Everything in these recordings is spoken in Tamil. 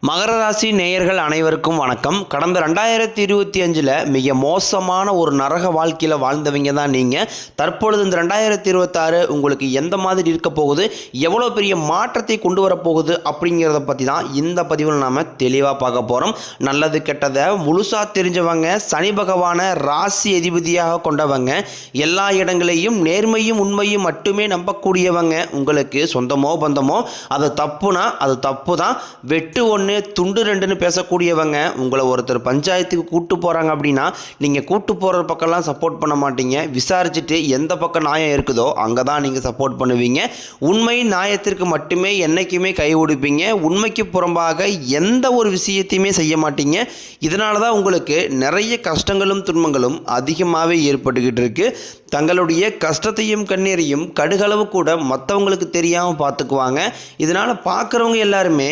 மகர ராசி நேயர்கள் அனைவருக்கும் வணக்கம். கடந்த 2025 மிக மோசமான ஒரு நரக வாழ்க்கையில் வாழ்ந்தவங்க தான் நீங்கள். தற்பொழுது இந்த 2026 உங்களுக்கு எந்த மாதிரி இருக்க போகுது, எவ்வளோ பெரிய மாற்றத்தை கொண்டு வரப்போகுது அப்படிங்கிறத பற்றி தான் இந்த பதிவில் நாம் தெளிவாக பார்க்க போகிறோம். நல்லது கெட்டதை முழுசாக தெரிஞ்சவங்க, சனி பகவானை ராசி அதிபதியாக கொண்டவங்க, எல்லா இடங்களையும் நேர்மையும் உண்மையும் மட்டுமே நம்பக்கூடியவங்க, உங்களுக்கு சொந்தமோ பந்தமோ அது தப்புனா அது தப்பு தான், வெட்டு ஒன்று துண்டு ரெண்டுன்னு பேசக்கூடியவங்க, உங்களை ஒருத்தர் பஞ்சாயத்துக்கு கூட்டு போகிறாங்க அப்படின்னா நீங்கள் கூட்டு போகிற பக்கம்லாம் சப்போர்ட் பண்ண மாட்டீங்க. விசாரிச்சுட்டு எந்த பக்கம் நியாயம் இருக்குதோ அங்கே தான் நீங்கள் சப்போர்ட் பண்ணுவீங்க. உண்மை நியாயத்திற்கு மட்டுமே என்றைக்குமே கை கொடுப்பீங்க. உண்மைக்கு புறம்பாக எந்த ஒரு விஷயத்தையுமே செய்ய மாட்டீங்க. இதனால தான் உங்களுக்கு நிறைய கஷ்டங்களும் துன்பங்களும் அதிகமாகவே ஏற்பட்டுக்கிட்டு இருக்கு. தங்களுடைய கஷ்டத்தையும் கண்ணீரையும் கடுகளவு கூட மற்றவங்களுக்கு தெரியாமல் பார்த்துக்குவாங்க. இதனால் பார்க்குறவங்க எல்லாருமே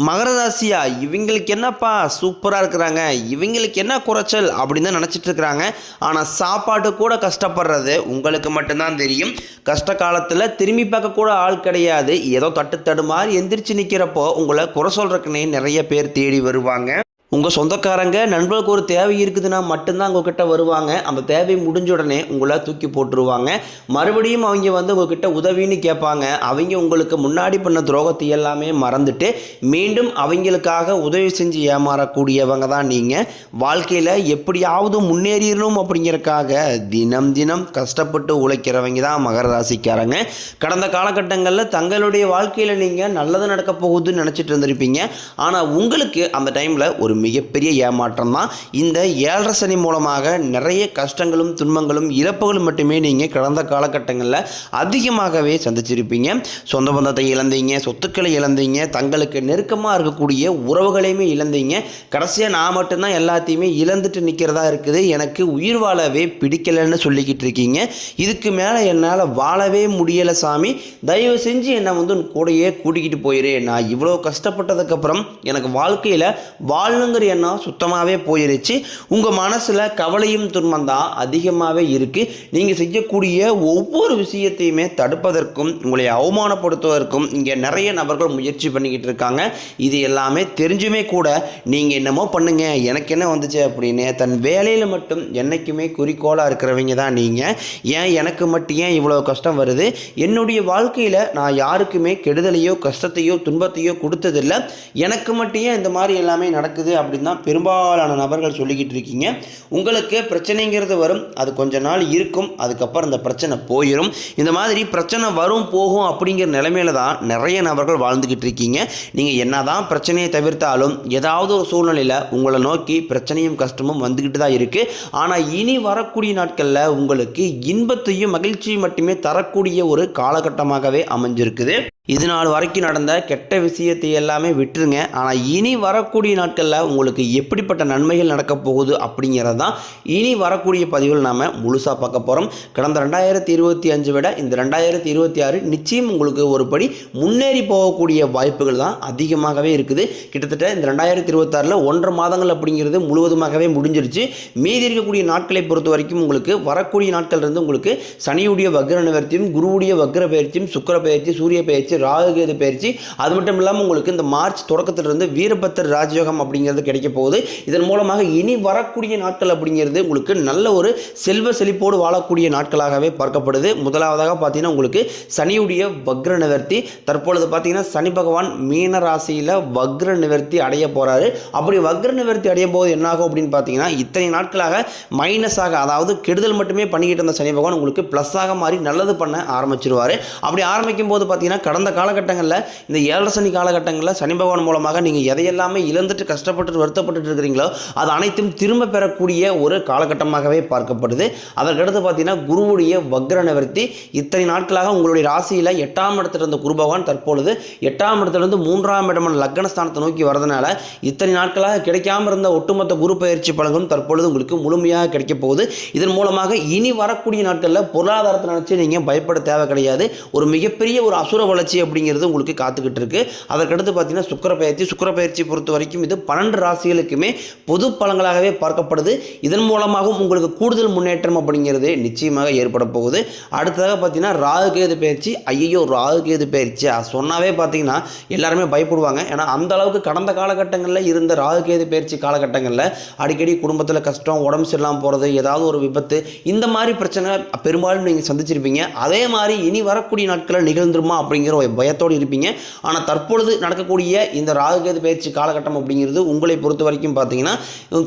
மகர ராசியா இவங்களுக்கு என்னப்பா சூப்பராக இருக்கிறாங்க, இவங்களுக்கு என்ன குறைச்சல் அப்படின்னு தான் நினச்சிட்டு இருக்கிறாங்க. ஆனால் சாப்பாடு கூட கஷ்டப்படுறது உங்களுக்கு மட்டும்தான் தெரியும். கஷ்ட காலத்தில் திரும்பி பார்க்க கூட ஆள் கிடையாது. ஏதோ தட்டு மாதிரி எந்திரிச்சு நிற்கிறப்போ உங்களை குறை சொல்கிறக்குன்னே நிறைய பேர் தேடி வருவாங்க. உங்கள் சொந்தக்காரங்க நண்பர்களுக்கு ஒரு தேவை இருக்குதுன்னா மட்டும்தான் உங்ககிட்ட வருவாங்க. அந்த தேவை முடிஞ்ச உடனே உங்களை தூக்கி போட்டுருவாங்க. மறுபடியும் அவங்க உங்ககிட்ட உதவின்னு கேட்பாங்க. அவங்க உங்களுக்கு முன்னாடி பண்ண துரோகத்தை எல்லாமே மறந்துட்டு மீண்டும் அவங்களுக்காக உதவி செஞ்சு ஏமாறக்கூடியவங்க தான் நீங்கள். வாழ்க்கையில் எப்படியாவது முன்னேறிடணும் அப்படிங்கிறக்காக தினம் தினம் கஷ்டப்பட்டு உழைக்கிறவங்க தான் மகர ராசிக்காரங்க. கடந்த காலகட்டங்களில் தங்களுடைய வாழ்க்கையில் நீங்கள் நல்லது நடக்க போகுதுன்னு நினச்சிட்டு இருந்திருப்பீங்க. ஆனால் உங்களுக்கு அந்த டைமில் ஒரு மிகப்பெரிய ஏமாற்றம் தான். இந்த 7.5 சனி மூலமாக நிறைய கஷ்டங்களும் துன்பங்களும் இழப்புகளும் மட்டுமே நீங்கள் கடந்த காலகட்டங்களில் அதிகமாகவே சந்திச்சிருப்பீங்க. சொந்த பந்தத்தை இழந்தீங்க, சொத்துக்களை இழந்தீங்க, தங்களுக்கு நெருக்கமாக இருக்கக்கூடிய உறவுகளையுமே இழந்தீங்க. கடைசியாக நான் மட்டும்தான் எல்லாத்தையுமே இழந்துட்டு நிற்கிறதா இருக்குது, எனக்கு உயிர் வாழவே பிடிக்கலைன்னு சொல்லிக்கிட்டு இருக்கீங்க. இதுக்கு மேலே என்னால் வாழவே முடியலை சாமி, தயவு செஞ்சு என்னை கூடையே கூட்டிக்கிட்டு போயிரு. நான் இவ்வளோ கஷ்டப்பட்டதுக்கப்புறம் எனக்கு வாழ்க்கையில் வாழணுங்கிற எண்ணம் சுத்தமாகவே போயிருச்சு. உங்கள் மனசில் கவலையும் துன்பம் தான் அதிகமாகவே இருக்குது. நீங்கள் செய்யக்கூடிய ஒவ்வொரு விஷயத்தையுமே தடுப்பதற்கும் உங்களை அவமானப்படுத்துவதற்கும் இங்கே நிறைய நபர்கள் முயற்சி பண்ணிக்கிட்டு இருக்காங்க. இது எல்லாமே தெரிஞ்சுமே கூட நீங்கள் என்னமோ பண்ணுங்க, எனக்கு என்ன வந்துச்சு அப்படின்னு தன் வேலையில் மட்டும் என்றைக்குமே குறிக்கோளாக இருக்கிறவங்க தான் நீங்கள். ஏன் எனக்கு மட்டும் ஏன் இவ்வளோ கஷ்டம் வருது, என்னுடைய வாழ்க்கையில் நான் யாருக்குமே கெடுதலையோ கஷ்டத்தையோ துன்பத்தையோ கொடுத்ததில்லை, எனக்கு மட்டும் ஏன் இந்த மாதிரி எல்லாமே நடக்குது அப்படின்னு தான் பெரும்பாலான நபர்கள் சொல்லிக்கிட்டு இருக்கீங்க. உங்களுக்கு பிரச்சனைங்கிறது வரும், அது கொஞ்ச நாள் இருக்கும், அதுக்கப்புறம் இந்த பிரச்சனை போயிடும். இந்த மாதிரி பிரச்சனை வரும் போகும் அப்படிங்கிற நிலைமையில தான் நிறைய நபர்கள் வாழ்ந்துக்கிட்டு இருக்கீங்க. நீங்கள் என்னதான் பிரச்சனையை தவிர்த்தாலும் ஏதாவது ஒரு சூழ்நிலையில் உங்களை நோக்கி பிரச்சனையும் கஷ்டமும் வந்துக்கிட்டு தான் இருக்குது. ஆனால் இனி வரக்கூடிய நாட்களில் உங்களுக்கு இன்பத்தையும் மகிழ்ச்சியும் மட்டுமே தரக்கூடிய ஒரு காலகட்டமாகவே அமைஞ்சிருக்குது. இது நாள் வரைக்கும் நடந்த கெட்ட விஷயத்தை எல்லாமே விட்டுருங்க. ஆனால் இனி வரக்கூடிய நாட்களில் உங்களுக்கு எப்படிப்பட்ட நன்மைகள் நடக்க போகுது அப்படிங்கிறது தான் இனி வரக்கூடிய பதிவில் நாம் முழுசாக பார்க்க போகிறோம். கடந்த 2025 விட இந்த 2026 நிச்சயம் உங்களுக்கு ஒருபடி முன்னேறி போகக்கூடிய வாய்ப்புகள் தான் அதிகமாகவே இருக்குது. கிட்டத்தட்ட இந்த 2026 1.5 மாதங்கள் அப்படிங்கிறது முழுவதுமாகவே முடிஞ்சிருச்சு. மீதி இருக்கக்கூடிய நாட்களை பொறுத்த வரைக்கும் உங்களுக்கு வரக்கூடிய நாட்கள் இருந்து உங்களுக்கு சனியுடைய வக்ர நிவர்த்தியும், குருவுடைய வக்ர பயிற்சியும், சுக்கிர பயிற்சி, சூரிய பயிற்சி, ராகுகேது பயிற்சி, அது மட்டும் இல்லாமல் உங்களுக்கு இந்த மார்ச் தொடக்கத்திலிருந்து வீரபத்திர ராஜயோகம் அப்படிங்கிறது கிடைக்க போகுது. இதன் மூலமாக இனி வரக்கூடிய நாட்கள் அப்படிங்கிறது உங்களுக்கு நல்ல ஒரு செல்வ செழிப்போடு வாழக்கூடிய நாட்களாகவே பார்க்கப்படுது. முதலாவதாக பார்த்தீங்கன்னா உங்களுக்கு சனியுடைய வக்ர நிவர்த்தி. தற்பொழுது பார்த்தீங்கன்னா சனி பகவான் மீன ராசியில் வக்ர நிவர்த்தி அடைய போகிறாரு. அப்படி வக்ர நிவர்த்தி அடைய போது என்னாகும் அப்படின்னு பார்த்தீங்கன்னா இத்தனை நாட்களாக மைனஸாக, அதாவது கெடுதல் மட்டுமே பண்ணிக்கிட்டு இருந்த சனி பகவான் உங்களுக்கு ப்ளஸ்ஸாக மாறி நல்லது பண்ண ஆரம்பிச்சிருவார். அப்படி ஆரம்பிக்கும் போது பார்த்தீங்கன்னா கடந்த காலகட்டங்களில் இந்த 7.5 சனி காலகட்டங்களில் சனி பகவான் மூலமாக நீங்கள் எதையெல்லாமே இழந்துட்டு கஷ்டப்பட்டு வருத்தப்பட்டு இருக்கிறீங்களோ அது அனைத்தும் திரும்ப பெறக்கூடிய ஒரு காலகட்டமாகவே பார்க்கப்படுது. அதற்கடுத்து பார்த்தீங்கன்னா குருவுடைய வக்ர நிவர்த்தி. இத்தனை நாட்களாக உங்களுடைய ராசியில் 8ஆம் இடத்துல இருந்த குரு பகவான் தற்பொழுது 8ஆம் இடத்துலேருந்து 3ஆம் இடமான லக்னஸ்தானத்தை நோக்கி வரதுனால இத்தனை நாட்களாக கிடைக்காமல் இருந்த ஒட்டுமொத்த குரு பயிற்சி பலன்களும் தற்பொழுது உங்களுக்கு முழுமையாக கிடைக்க போகுது. இதன் மூலமாக இனி வரக்கூடிய நாட்களில் பொருளாதாரத்தை நினச்சி நீங்கள் பயப்பட தேவை கிடையாது. ஒரு மிகப்பெரிய ஒரு அசுர வளர்ச்சி வளர்ச்சி அப்படிங்கிறது உங்களுக்கு காத்துக்கிட்டு இருக்கு. அதற்கடுத்து பார்த்தீங்கன்னா சுக்கிர பயிற்சி பொறுத்த வரைக்கும் இது 12 ராசிகளுக்குமே பொது பலன்களாகவே பார்க்கப்படுது. இதன் மூலமாகவும் உங்களுக்கு கூடுதல் முன்னேற்றம் அப்படிங்கிறது நிச்சயமாக ஏற்பட போகுது. அடுத்ததாக பார்த்தீங்கன்னா ராகு கேது பயிற்சி. ஐயோ, ராகு கேது பயிற்சி சொன்னாவே பார்த்தீங்கன்னா எல்லாருமே பயப்படுவாங்க. ஏன்னா அந்த அளவுக்கு கடந்த காலகட்டங்களில் இருந்த ராகு கேது பயிற்சி காலகட்டங்களில் அடிக்கடி குடும்பத்தில் கஷ்டம், உடம்பு சரியில்லாமல் போகிறது, ஏதாவது ஒரு விபத்து, இந்த மாதிரி பிரச்சனை பெரும்பாலும் நீங்கள் சந்திச்சிருப்பீங்க. அதே மாதிரி இனி வரக்கூடிய நாட்களில் நிகழ்ந்துருமா அப்படிங்கிற ஒரு பயத்தோடு இருப்பீங்க. ஆனால் தற்பொழுது நடக்கக்கூடிய இந்த ராகு கேது பயிற்சி காலகட்டம் அப்படிங்கிறது உங்களை பொறுத்த வரைக்கும் பார்த்தீங்கன்னா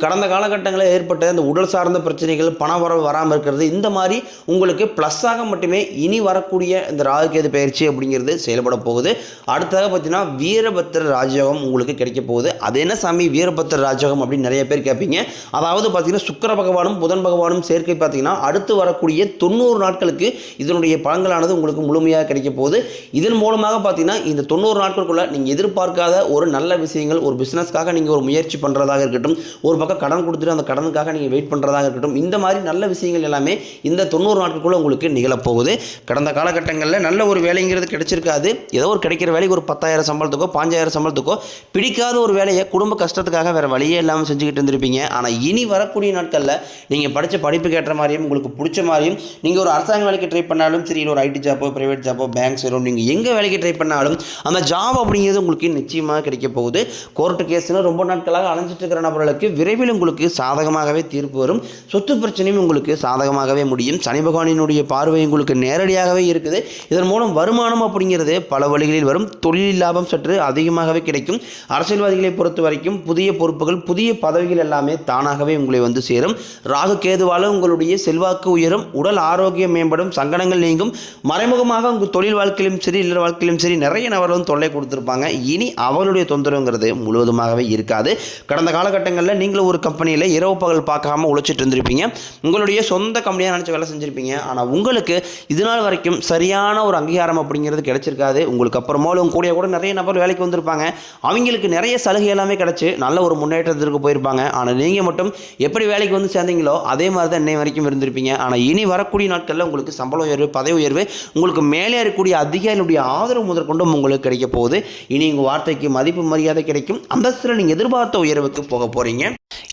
கடந்த காலகட்டங்களில் ஏற்பட்ட இந்த உடல் சார்ந்த பிரச்சனைகள், பண வரவு வராமல் இருக்கிறது, இந்த மாதிரி உங்களுக்கு ப்ளஸ்ஸாக மட்டுமே இனி வரக்கூடிய இந்த ராகு கேது பயிற்சி அப்படிங்கிறது செயல்பட போகுது. அடுத்ததாக பார்த்தீங்கன்னா வீரபத்திர ராஜயோகம் உங்களுக்கு கிடைக்க போகுது. அது என்ன சாமி வீரபத்திர ராஜயோகம் அப்படின்னு நிறைய பேர் கேட்பீங்க. அதாவது பார்த்தீங்கன்னா சுக்கிர பகவானும் புதன் பகவானும் சேர்க்கை பார்த்தீங்கன்னா அடுத்து வரக்கூடிய 90 நாட்களுக்கு இதனுடைய பலன்களானது உங்களுக்கு முழுமையாக கிடைக்க போகுது. இதன் மூலமாக பார்த்தீங்கன்னா இந்த 90 நாட்களுக்குள்ள நீங்கள் எதிர்பார்க்காத ஒரு நல்ல விஷயங்கள், ஒரு பிஸ்னஸ்க்காக நீங்கள் ஒரு முயற்சி பண்ணுறதாக இருக்கட்டும், ஒரு பக்கம் கடன் கொடுத்துட்டு அந்த கடனுக்காக நீங்கள் வெயிட் பண்ணுறதாக இருக்கட்டும், இந்த மாதிரி நல்ல விஷயங்கள் எல்லாமே இந்த 90 நாட்களுக்குள்ள உங்களுக்கு நிகழப்போகுது. கடந்த காலகட்டங்களில் நல்ல ஒரு வேலைங்கிறது கிடைச்சிருக்காது. ஏதோ ஒரு கிடைக்கிற வேலைக்கு ஒரு 10,000 சம்பளத்துக்கோ 5,000 சம்பளத்துக்கோ பிடிக்காத ஒரு வேலையை குடும்ப கஷ்டத்துக்காக வேறு வழியே இல்லாமல் செஞ்சுக்கிட்டு இருந்திருப்பீங்க. ஆனால் இனி வரக்கூடிய நாட்களில் நீங்கள் படித்த படிப்புக்கு ஏற்ற மாதிரியும் உங்களுக்கு பிடிச்ச மாதிரியும் நீங்கள் ஒரு அரசாங்க வேலைக்கு ட்ரை பண்ணாலும் சரி, இல்லை ஒரு ஐடி ஜாப்போ, ப்ரைவேட் ஜாப்போ, பேங்க் சேரும், நீங்கள் எங்கே வேலைக்கு ட்ரை பண்ணாலும் அந்த ஜாப் அப்படிங்கிறது உங்களுக்கு நிச்சயமாக கிடைக்க போகுது. கோர்ட்டு கேஸ்னு ரொம்ப நாட்களாக அலைஞ்சிட்டு இருக்கிற நபர்களுக்கு விரைவில் உங்களுக்கு சாதகமாகவே தீர்ப்பு வரும். சொத்து பிரச்சனையும் உங்களுக்கு சாதகமாகவே முடியும். சனி பகவானினுடைய பார்வை உங்களுக்கு நேரடியாகவே இருக்குது. இதன் மூலம் வருமானம் அப்படிங்கிறது பல வழிகளில் வரும். தொழில் லாபம் சற்று அதிகமாகவே கிடைக்கும். அரசியல்வாதிகளை பொறுத்த வரைக்கும் புதிய பொறுப்புகள், புதிய பதவிகள் எல்லாமே தானாகவே உங்களை வந்து சேரும். ராகு கேதுவால் உங்களுடைய செல்வாக்கு உயரும், உடல் ஆரோக்கியம் மேம்படும், சங்கடங்கள் நீங்கும். மறைமுகமாக உங்கள் தொழில் வாழ்க்கையிலும் சரி, இல்லற வாழ்க்கையிலும் சரி நிறைய நபர்களும் தொல்லை கொடுத்துருப்பாங்க. இனி அவர்களுடைய தொந்தரவுங்கிறது முழுவதுமாகவே இருக்காது. கடந்த காலகட்டங்களில் நீங்களும் ஒரு கம்பெனியில் இரவு பகல் பார்க்காம உழைச்சிட்டு இருந்திருப்பீங்க. உங்களுடைய சொந்த கம்பெனியாக நினச்சி வேலை செஞ்சுருப்பீங்க. ஆனால் உங்களுக்கு இது நாள் வரைக்கும் சரியான ஒரு அங்கீகாரம் அப்படிங்கிறது கிடைச்சிருக்காது. உங்களுக்கு அப்புறமா உங்க கூட நிறைய நபர் வேலைக்கு வந்திருப்பாங்க. அவங்களுக்கு நிறைய சலுகை எல்லாமே கிடச்சி நல்ல ஒரு முன்னேற்றத்திற்கு போயிருப்பாங்க. ஆனால் நீங்கள் மட்டும் எப்படி வேலைக்கு வந்து சேர்ந்தீங்களோ அதே மாதிரி தான் இன்னை வரைக்கும் இருந்திருப்பீங்க. ஆனால் இனி வரக்கூடிய நாட்களில் உங்களுக்கு சம்பள உயர்வு, பதவி உயர்வு, உங்களுக்கு மேலே இருக்கக்கூடிய அதிகாரிகளுடைய ஆதரவு முதற்கொண்டும் உங்களுக்கு கிடைக்க போகுது. இனி உங்கள் வார்த்தைக்கு மதிப்பு மரியாதை கிடைக்கும். அந்தஸ்தில் நீங்கள் எதிர்பார்த்த உயர்வுக்கு போக போகிறீங்க.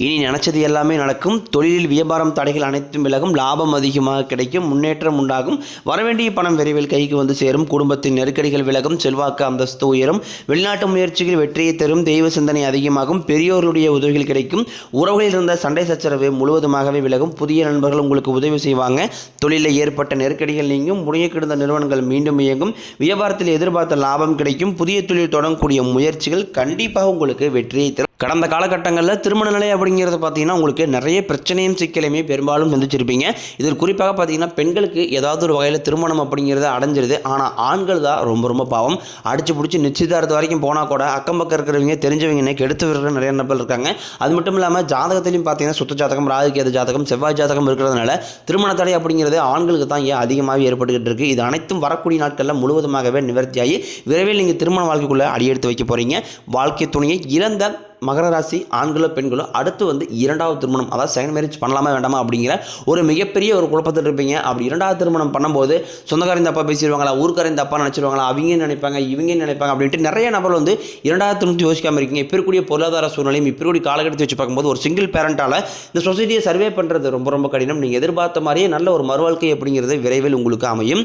இனி நினச்சது எல்லாமே நடக்கும். தொழிலில் வியாபாரம் தடைகள் அனைத்தும் விலகும். லாபம் அதிகமாக கிடைக்கும். முன்னேற்றம் உண்டாகும். வரவேண்டிய பணம் விரைவில் கைக்கு வந்து சேரும். குடும்பத்தின் நெருக்கடிகள் விலகும். செல்வாக்கு அந்தஸ்து உயரும். வெளிநாட்டு முயற்சிகள் வெற்றியை தரும். தெய்வ சிந்தனை அதிகமாகும். பெரியோருடைய உதவிகள் கிடைக்கும். உறவுகளில் இருந்த சண்டை சச்சரவு முழுவதுமாகவே விலகும். புதிய நண்பர்கள் உங்களுக்கு உதவி செய்வாங்க. தொழிலில் ஏற்பட்ட நெருக்கடிகள் நீங்கும். முறைய கிடந்த நிறுவனங்கள் மீண்டும் இயங்கும். வியாபாரத்தில் எதிர்பார்த்த லாபம் கிடைக்கும். புதிய தொழில் தொடங்கக்கூடிய முயற்சிகள் கண்டிப்பாக உங்களுக்கு வெற்றியை தரும். கடந்த காலகட்டங்களில் திருமண நிலை அப்படிங்கிறது பார்த்தீங்கன்னா உங்களுக்கு நிறைய பிரச்சனையும் சிக்கலையுமே பெரும்பாலும் சந்திச்சிருப்பீங்க. இதில் குறிப்பாக பார்த்தீங்கன்னா பெண்களுக்கு ஏதாவது ஒரு வகையில் திருமணம் அப்படிங்கிறது அடைஞ்சிருது. ஆனால் ஆண்கள் தான் ரொம்ப ரொம்ப பாவம். அடிச்சு பிடிச்சி நிச்சயதார்த்தம் வரைக்கும் போனால் கூட அக்கம் பக்கம் இருக்கிறவங்க தெரிஞ்சவங்க கெடுத்து விடுற நிறைய நபர் இருக்காங்க. அது மட்டும் இல்லாமல் ஜாதகத்திலையும் பார்த்தீங்கன்னா சுத்த ஜாதகம், ராகு கேது ஜாதகம், செவ்வாய் ஜாதகம் இருக்கிறதுனால திருமண தடை அப்படிங்கிறது ஆண்களுக்கு தான் அதிகமாகவே ஏற்பட்டுக்கிட்டு இருக்குது. இது அனைத்தும் வரக்கூடிய நாட்களில் முழுவதுமாகவே நிவர்த்தியாகி விரைவில் நீங்கள் திருமண வாழ்க்கைக்குள்ளே அடியெடுத்து வைக்க போகிறீங்க. வாழ்க்கை துணையை இழந்த மகர ராசி ஆண்களோ பெண்களோ அடுத்து வந்து இரண்டாவது திருமணம், அதாவது செகண்ட் மேரேஜ் பண்ணலாமா வேண்டாமா அப்படிங்கிற ஒரு மிகப்பெரிய ஒரு குழப்பத்தில் இருப்பீங்க. அப்படி இரண்டாவது திருமணம் பண்ணும்போது சொந்தக்காரன் தப்பா பேசிடுவாங்களா, ஊருக்காரன் தப்பா நினச்சிருவாங்களா, அவங்க நினைப்பாங்க இவங்க நினைப்பாங்க அப்படின்ட்டு நிறைய நபர் வந்து இரண்டாவது திருமணத்தை யோசிக்காமல் இருக்கீங்க. இப்போ இருக்கக்கூடிய பொருளாதார சூழ்நிலையும் இப்போ இருக்கக்கூடிய காலகட்டத்தை வச்சு பார்க்கும்போது ஒரு சிங்கிள் பேரண்டால் இந்த சொசைட்டியை சர்வே பண்ணுறது ரொம்ப ரொம்ப கடினம். நீங்கள் எதிர்பார்த்த மாதிரியே நல்ல ஒரு மறுவாழ்க்கை அப்படிங்கிறது விரைவில் உங்களுக்கு அமையும்.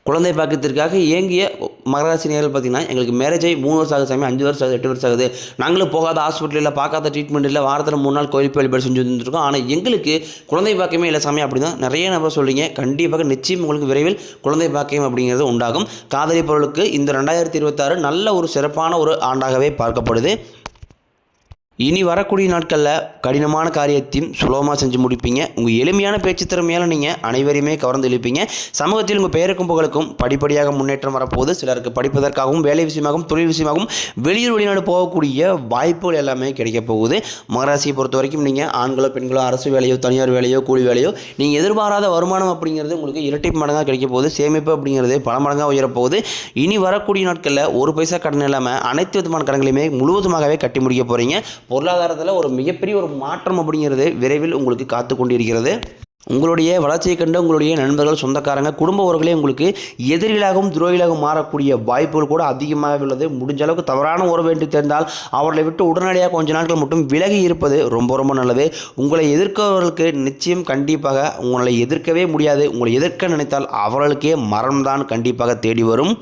குழந்தை பாக்கியத்திற்காக இயங்கிய மகராசி நேர்கள் பார்த்தீங்கன்னா எங்களுக்கு மேரேஜ் ஆகி 3 வருஷம் ஆகுது சாமி, 5 வருஷம் ஆகுது, 8 வருஷம் ஆகுது, நாங்களும் போகாத ஹாஸ்பிட்டலில் பார்க்காத ட்ரீட்மெண்ட் இல்லை, வாரத்தில் 3 நாள் கோயில் வழிபாடு செஞ்சு வந்துருக்கோம், ஆனால் எங்களுக்கு குழந்தை பாக்கியமே இல்லை சாமி அப்படி தான் நிறைய நபர் சொல்கிறீங்க. கண்டிப்பாக நிச்சயம் உங்களுக்கு விரைவில் குழந்தை பாக்கியம் அப்படிங்கிறது உண்டாகும். காதலி பொருளுக்கு இந்த 2026 நல்ல ஒரு சிறப்பான ஒரு ஆண்டாகவே பார்க்கப்படுது. இனி வரக்கூடிய நாட்களில் கடினமான காரியத்தையும் சுலபமாக செஞ்சு முடிப்பீங்க. உங்கள் எளிமையான பேச்சு திறமையால் நீங்கள் அனைவரையுமே கவர்ந்து இழுப்பீங்க. சமூகத்தில் உங்கள் பெயருக்கும் புகழுக்கும் படிப்படியாக முன்னேற்றம் வரப்போகுது. சிலருக்கு படிப்பதற்காகவும் வேலை விஷயமாகவும் தொழில் விஷயமாகவும் வெளியூர் வெளிநாடு போகக்கூடிய வாய்ப்புகள் எல்லாமே கிடைக்க போகுது. மகராசியை பொறுத்த வரைக்கும் நீங்கள் ஆண்களோ பெண்களோ அரசு வேலையோ தனியார் வேலையோ கூலி வேலையோ நீங்கள் எதிர்பாராத வருமானம் அப்படிங்கிறது உங்களுக்கு இரட்டிப்பு மடங்காக கிடைக்க போகுது. சேமிப்பு அப்படிங்கிறது பல மடங்காக உயரப்போகுது. இனி வரக்கூடிய நாட்களில் ஒரு பைசா கடன் இல்லாமல் அனைத்து விதமான கடன்களையுமே முழுவதுமாகவே கட்டி முடிக்க போகிறீங்க. பொருளாதாரத்தில் ஒரு மிகப்பெரிய ஒரு மாற்றம் அப்படிங்கிறது விரைவில் உங்களுக்கு காத்து கொண்டிருக்கிறது. உங்களுடைய வளர்ச்சியை கண்டு உங்களுடைய நண்பர்கள், சொந்தக்காரங்க, குடும்ப உறவுகளே உங்களுக்கு எதிரிகளாகவும் துரோகிகளாகவும் மாறக்கூடிய வாய்ப்புகள் கூட அதிகமாக உள்ளது. முடிஞ்ச அளவுக்கு தவறான உறவு என்று தெரிந்தால் அவர்களை விட்டு உடனடியாக கொஞ்ச நாட்கள் மட்டும் விலகி இருப்பது ரொம்ப ரொம்ப நல்லது. உங்களை எதிர்க்கிறவர்களுக்கு நிச்சயம் கண்டிப்பாக உங்களை எதிர்க்கவே முடியாது. உங்களை எதிர்க்க நினைத்தால் அவர்களுக்கே மரணம்தான் கண்டிப்பாக தேடி வரும்.